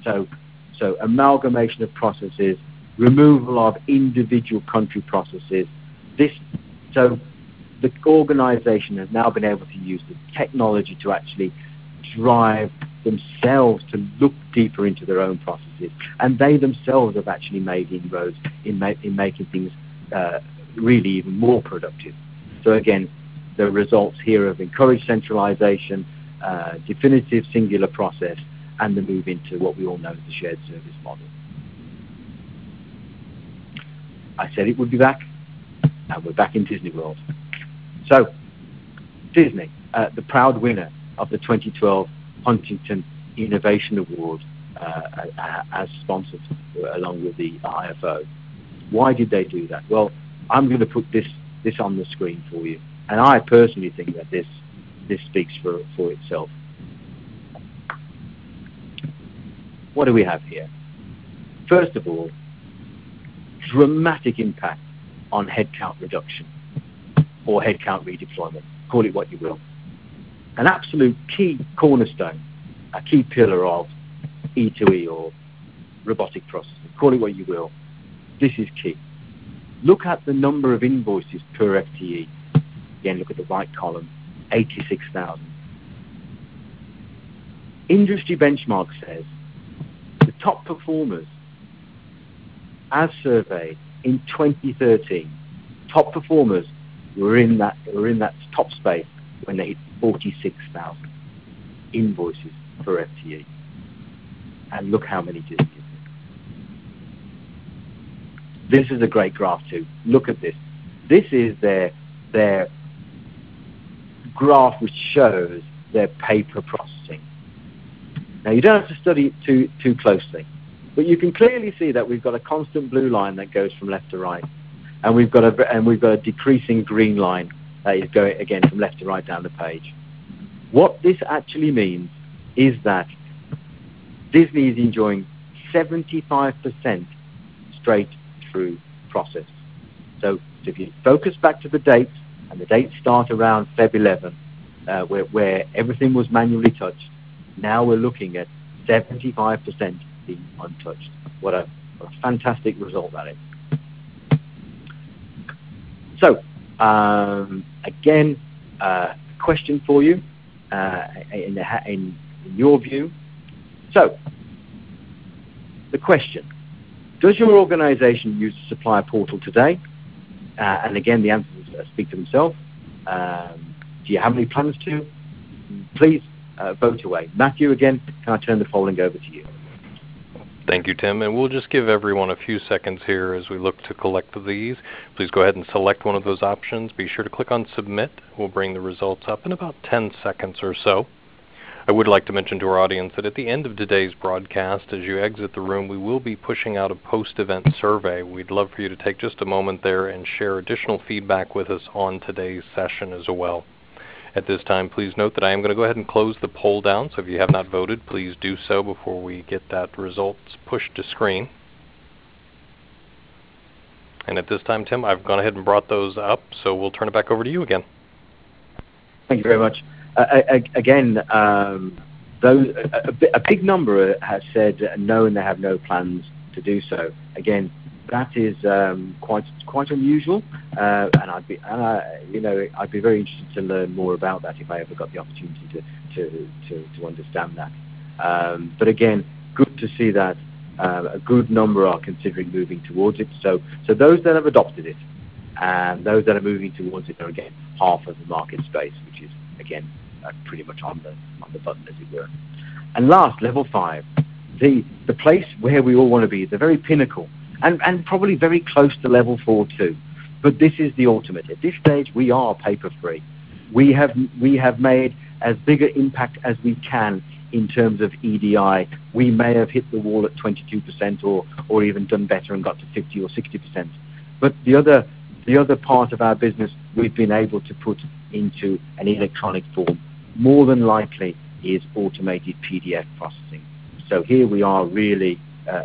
So amalgamation of processes, removal of individual country processes. So the organization has now been able to use the technology to actually drive themselves to look deeper into their own processes, and they themselves have actually made inroads in making things really even more productive. So again, the results here have encouraged centralization, definitive singular process, and the move into what we all know as the shared service model. I said it would be back, and we're back in Disney World. So, Disney, the proud winner of the 2012 Huntington Innovation Award, as sponsored along with the IFO. Why did they do that? Well, I'm going to put this on the screen for you, and I personally think that this speaks for itself. What do we have here? First of all, dramatic impact on headcount reduction or headcount redeployment. Call it what you will. An absolute key cornerstone, a key pillar of E2E or robotic processing. Call it what you will. This is key. Look at the number of invoices per FTE. Again, look at the right column, 86,000. Industry benchmark says the top performers, as surveyed in 2013, top performers were in that top space when they hit 46,000 invoices per FTE. And look how many did it. This is a great graph too. Look at this. This is their graph which shows their paper processing. Now you don't have to study it too closely, but you can clearly see that we've got a constant blue line that goes from left to right, and we've got a decreasing green line that is going again from left to right down the page. What this actually means is that Disney is enjoying 75% straight through process. So if you focus back to the dates, and the dates start around Feb 11, where everything was manually touched, now we're looking at 75% being untouched. What a fantastic result that is. So, again, question for you. in your view? So, the question, does your organization use the supplier portal today? And again, the answers speak for themselves. Do you have any plans to? Please vote away. Matthew, again, can I turn the polling over to you? Thank you, Tim. And we'll just give everyone a few seconds here as we look to collect these. Please go ahead and select one of those options. Be sure to click on Submit. We'll bring the results up in about 10 seconds or so. I would like to mention to our audience that at the end of today's broadcast, as you exit the room, we will be pushing out a post-event survey. We'd love for you to take just a moment there and share additional feedback with us on today's session as well. At this time, please note that I am going to go ahead and close the poll down, so if you have not voted, please do so before we get that results pushed to screen. And at this time, Tim, I've gone ahead and brought those up, so we'll turn it back over to you again. Thank you very much. Again, a big number has said no, and they have no plans to do so. Again, that is quite unusual, and I'd be very interested to learn more about that if I ever got the opportunity to understand that. But again, good to see that a good number are considering moving towards it. So those that have adopted it, and those that are moving towards it are again half of the market space, which is again pretty much on the button, as it were. And last, level 5, the place where we all want to be, the very pinnacle. And probably very close to level 4 too. But this is the ultimate. At this stage, we are paper-free. We have made as big an impact as we can in terms of EDI. We may have hit the wall at 22% or even done better and got to 50 or 60%. But the other part of our business we've been able to put into an electronic form, more than likely is automated PDF processing. So here we are really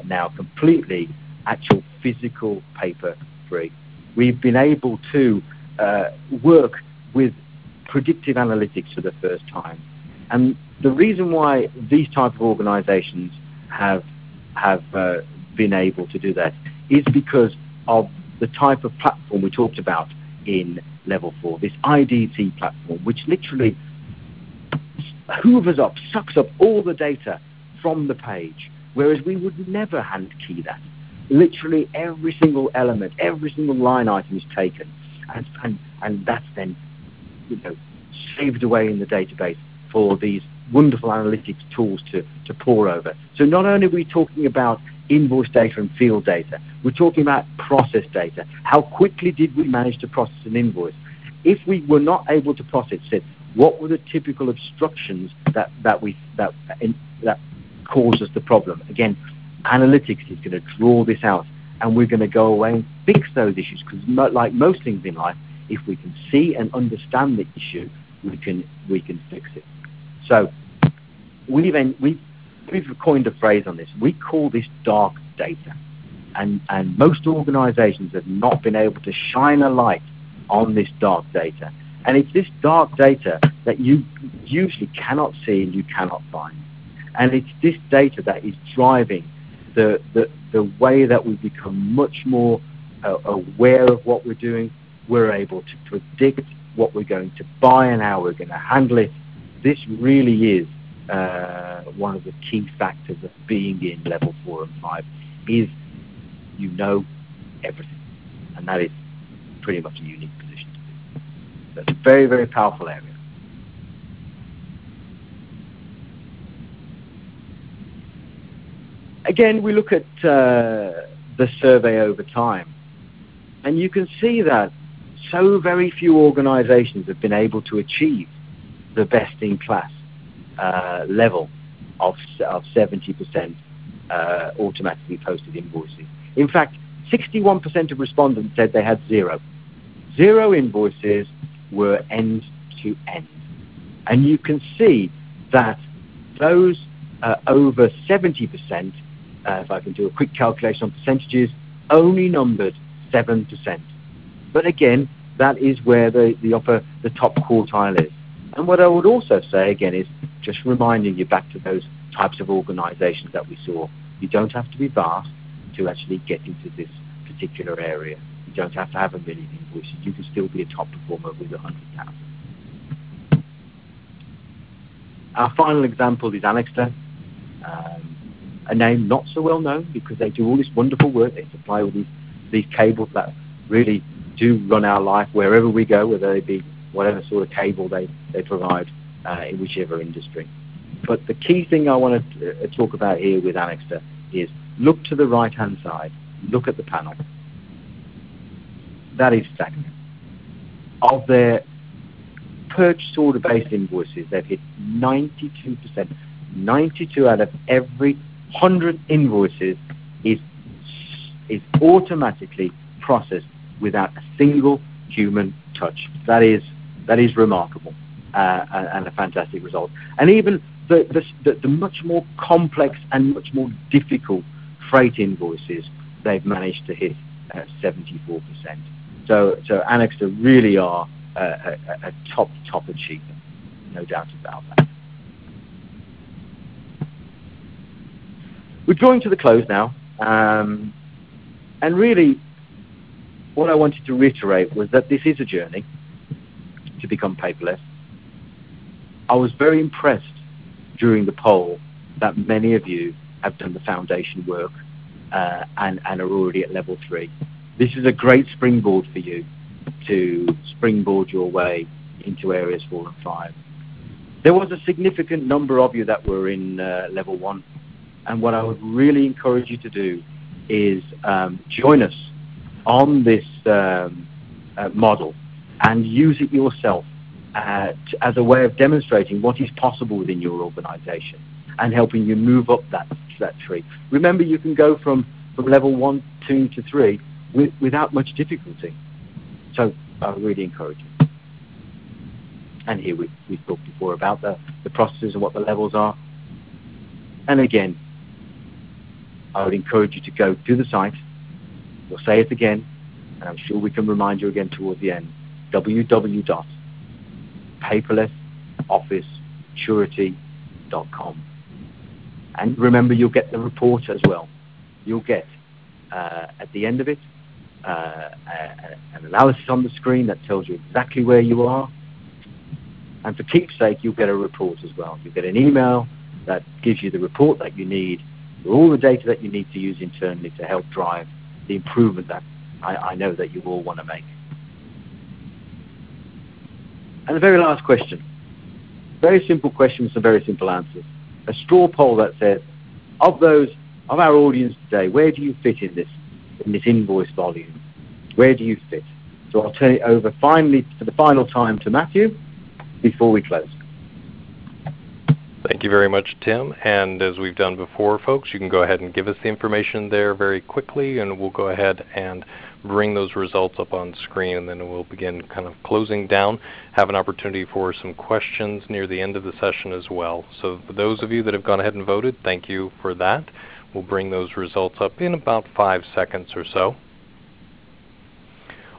now completely actual physical paper free. We've been able to work with predictive analytics for the first time. And the reason why these type of organizations have been able to do that is because of the type of platform we talked about in level 4, this IDT platform, which literally hoovers up, sucks up all the data from the page, whereas we would never hand key that. Literally every single element, every single line item is taken, and that's then saved away in the database for these wonderful analytics tools to pore over. So not only are we talking about invoice data and field data, we're talking about process data. How quickly did we manage to process an invoice? If we were not able to process it, what were the typical obstructions that caused us the problem? Again, analytics is going to draw this out, and we're going to go away and fix those issues, because like most things in life, if we can see and understand the issue, we can fix it. So we've coined a phrase on this. We call this dark data, and most organizations have not been able to shine a light on this dark data. And it's this dark data that you usually cannot see and you cannot find. And it's this data that is driving the way that we become much more aware of what we're doing. We're able to predict what we're going to buy and how we're going to handle it. This really is one of the key factors of being in level 4 and 5 is you know everything. And that is pretty much a unique position to be. So it's a very, very powerful area. Again, we look at the survey over time, and you can see that so very few organizations have been able to achieve the best-in-class level of 70% automatically posted invoices. In fact, 61% of respondents said they had zero. Zero invoices were end-to-end. And you can see that those over 70%, if I can do a quick calculation on percentages, only numbered 7%. But again, that is where the top quartile is. And what I would also say again is just reminding you back to those types of organizations that we saw. You don't have to be vast to actually get into this particular area. You don't have to have 1 million invoices. You can still be a top performer with 100,000. Our final example is Anixter, a name not so well known because they do all this wonderful work. They supply all these cables that really do run our life wherever we go, whether they be whatever sort of cable they provide in whichever industry. But the key thing I want to talk about here with Anixter is look to the right-hand side, look at the panel. That is staggering. Of their purchase order-based invoices, they've hit 92%. 92 out of every 100 invoices is automatically processed without a single human touch. That is remarkable and a fantastic result. And even the much more complex and much more difficult freight invoices, they've managed to hit 74%. So Anixter really are a top achiever, no doubt about that. We're drawing to the close now, and really what I wanted to reiterate was that this is a journey to become paperless. I was very impressed during the poll that many of you have done the foundation work and are already at level 3. This is a great springboard for you to springboard your way into areas 4 and 5. There was a significant number of you that were in level 1, and what I would really encourage you to do is join us on this model and use it yourself as a way of demonstrating what is possible within your organization and helping you move up that tree. Remember, you can go from level 1, 2 to 3 without much difficulty. So I really encourage you. And here we've talked before about the processes and what the levels are. And again, I would encourage you to go to the site. We'll say it again, and I'm sure we can remind you again towards the end. www.paperlessofficesurety.com. And remember, you'll get the report as well. You'll get, at the end of it, an analysis on the screen that tells you exactly where you are. And for keepsake, you'll get a report as well. You'll get an email that gives you the report that you need, with all the data that you need to use internally to help drive the improvement that I know that you all want to make. And the very last question, very simple question with some very simple answers. A straw poll that says, of our audience today, where do you fit in this invoice volume? Where do you fit? So I'll turn it over finally for the final time to Matthew before we close. Thank you very much, Tim. And as we've done before, folks, you can go ahead and give us the information there very quickly, and we'll go ahead and bring those results up on screen, and then we'll begin kind of closing down, have an opportunity for some questions near the end of the session as well. So for those of you that have gone ahead and voted, thank you for that. We'll bring those results up in about 5 seconds or so.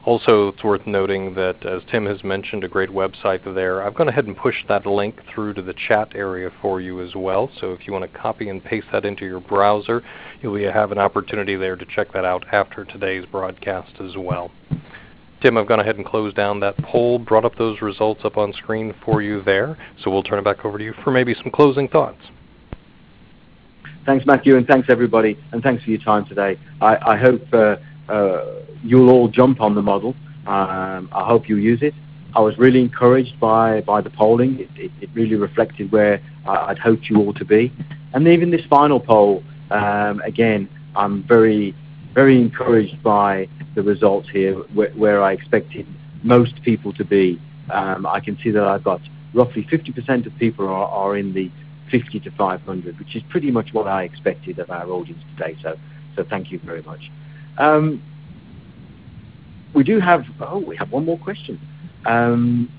Also, it's worth noting that, as Tim has mentioned, a great website there. I've gone ahead and pushed that link through to the chat area for you as well. So if you want to copy and paste that into your browser, you'll have an opportunity there to check that out after today's broadcast as well. Tim, I've gone ahead and closed down that poll, brought up those results up on screen for you there. So we'll turn it back over to you for maybe some closing thoughts. Thanks, Matthew, and thanks, everybody, and thanks for your time today. I hope you'll all jump on the model. I hope you use it. I was really encouraged by the polling. It really reflected where I'd hoped you all to be. And even this final poll, again, I'm very, very encouraged by the results here, where I expected most people to be. I can see that I've got roughly 50% of people are in the 50 to 500, which is pretty much what I expected of our audience today. So thank you very much. We have one more question, and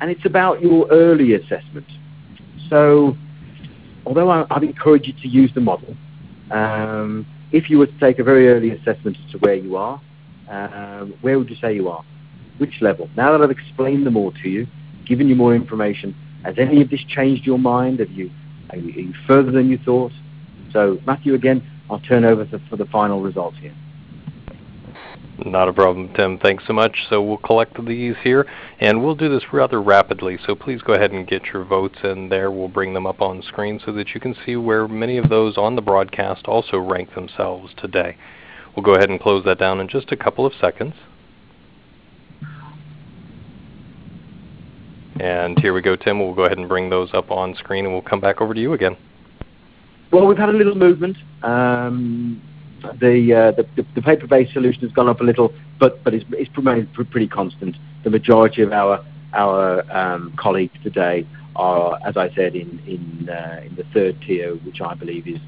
it's about your early assessment. So although I'd encourage you to use the model, if you were to take a very early assessment as to where you are, where would you say you are? Which level? Now that I've explained them all to you, given you more information, has any of this changed your mind? Are you further than you thought? So Matthew, again, I'll turn over for the final results here. Not a problem, Tim. Thanks so much. So we'll collect these here, and we'll do this rather rapidly. So please go ahead and get your votes in there. We'll bring them up on screen so that you can see where many of those on the broadcast also rank themselves today. We'll go ahead and close that down in just a couple of seconds. And here we go, Tim. We'll go ahead and bring those up on screen, and we'll come back over to you again. Well, we've had a little movement. The paper-based solution has gone up a little, but it's remained pretty constant. The majority of our colleagues today are, as I said, in the third tier, which I believe is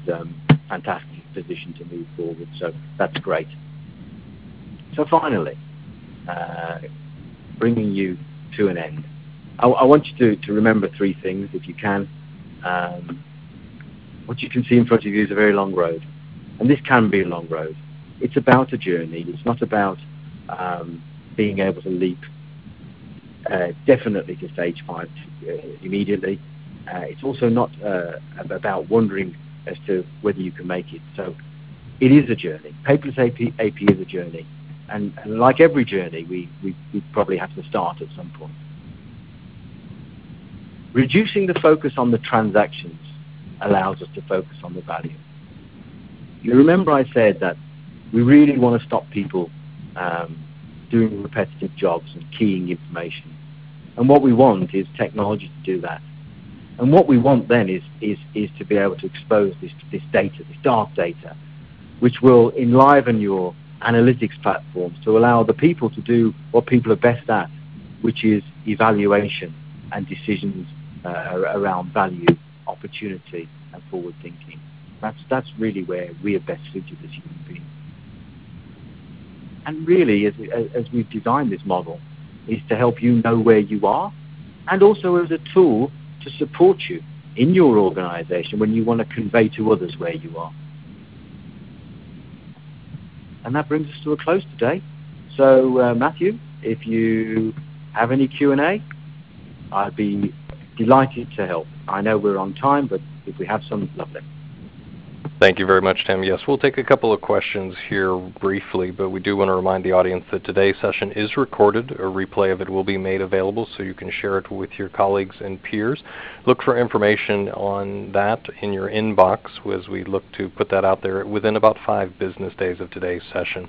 fantastic position to move forward. So that's great. So finally, bringing you to an end, I want you to remember three things, if you can. What you can see in front of you is a very long road. And this can be a long road. It's about a journey. It's not about being able to leap definitely to stage 5 immediately. It's also not about wondering as to whether you can make it. So it is a journey. Paperless AP is a journey. And like every journey, we probably have to start at some point. Reducing the focus on the transactions allows us to focus on the value. You remember I said that we really want to stop people doing repetitive jobs and keying information. And what we want is technology to do that. And what we want then is to be able to expose this data, this dark data, which will enliven your analytics platforms to allow the people to do what people are best at, which is evaluation and decisions around value, opportunity, and forward thinking. That's really where we are best suited as human beings. And really, as we've designed this model, is to help you know where you are, and also as a tool to support you in your organization when you want to convey to others where you are. And that brings us to a close today. So, Matthew, if you have any Q&A, I'd be delighted to help. I know we're on time, but if we have some, lovely. Thank you very much, Tim. Yes, we'll take a couple of questions here briefly, but we do want to remind the audience that today's session is recorded. A replay of it will be made available so you can share it with your colleagues and peers. Look for information on that in your inbox as we look to put that out there within about 5 business days of today's session.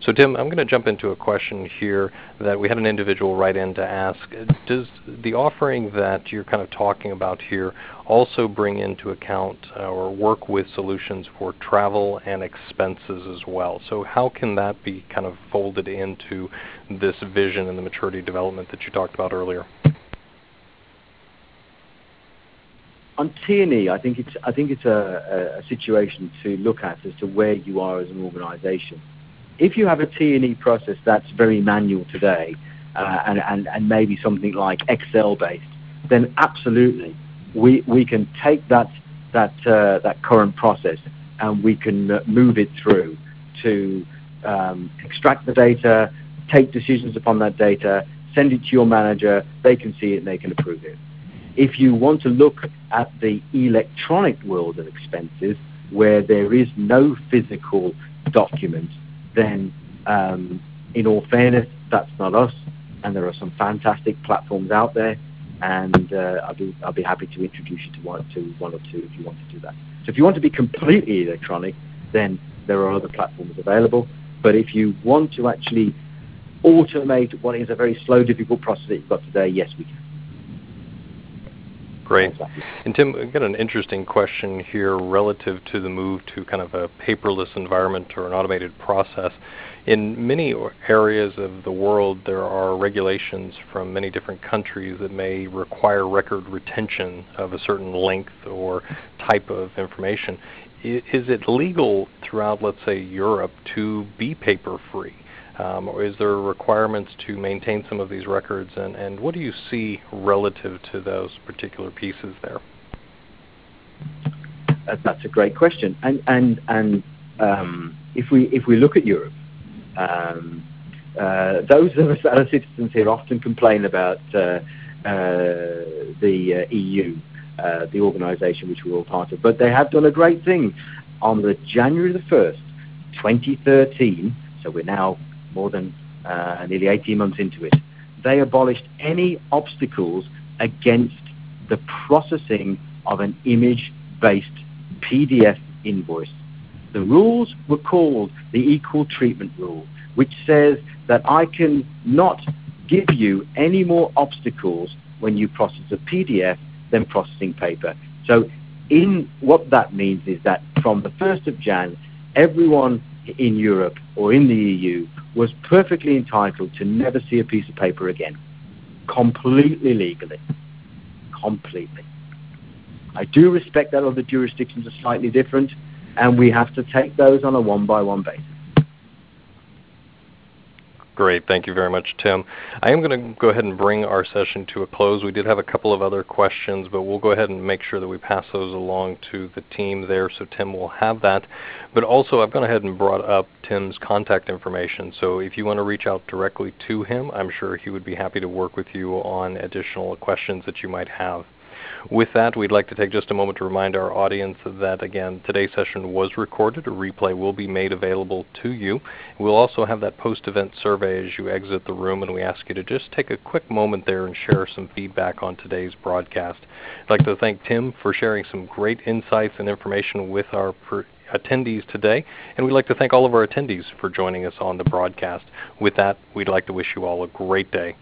So, Tim, I'm going to jump into a question here that we had an individual write in to ask. Does the offering that you're kind of talking about here also bring into account or work with solutions for travel and expenses as well? So how can that be kind of folded into this vision and the maturity development that you talked about earlier? On T&E, I think it's a situation to look at as to where you are as an organization. If you have a T&E process that's very manual today, and maybe something like Excel-based, then absolutely we can take that current process and we can move it through to extract the data, take decisions upon that data, send it to your manager, they can see it and they can approve it. If you want to look at the electronic world of expenses, where there is no physical document, then in all fairness, that's not us, and there are some fantastic platforms out there, and I'll be happy to introduce you to one or two if you want to do that. So if you want to be completely electronic, then there are other platforms available. But if you want to actually automate what is a very slow, difficult process that you've got today, yes, we can. Great. And Tim, we've got an interesting question here relative to the move to kind of a paperless environment or an automated process. In many areas of the world, there are regulations from many different countries that may require record retention of a certain length or type of information. Is it legal throughout, let's say, Europe to be paper-free? Or is there requirements to maintain some of these records? And what do you see relative to those particular pieces there? That's a great question. And if we look at Europe, those of us that are citizens here often complain about the EU, the organisation which we're all part of. But they have done a great thing. On the January the 1st, 2013, so we're now more than nearly 18 months into it, they abolished any obstacles against the processing of an image-based PDF invoice. The rules were called the equal treatment rule, which says that I can not give you any more obstacles when you process a PDF than processing paper. So what that means is that from the 1st of Jan, everyone in Europe or in the EU was perfectly entitled to never see a piece of paper again, completely legally, completely. I do respect that other jurisdictions are slightly different, and we have to take those on a one-by-one basis. Great. Thank you very much, Tim. I am going to go ahead and bring our session to a close. We did have a couple of other questions, but we'll go ahead and make sure that we pass those along to the team there, so Tim will have that. But also, I've gone ahead and brought up Tim's contact information, so if you want to reach out directly to him, I'm sure he would be happy to work with you on additional questions that you might have. With that, we'd like to take just a moment to remind our audience that, again, today's session was recorded. A replay will be made available to you. We'll also have that post-event survey as you exit the room, and we ask you to just take a quick moment there and share some feedback on today's broadcast. I'd like to thank Tim for sharing some great insights and information with our attendees today, and we'd like to thank all of our attendees for joining us on the broadcast. With that, we'd like to wish you all a great day.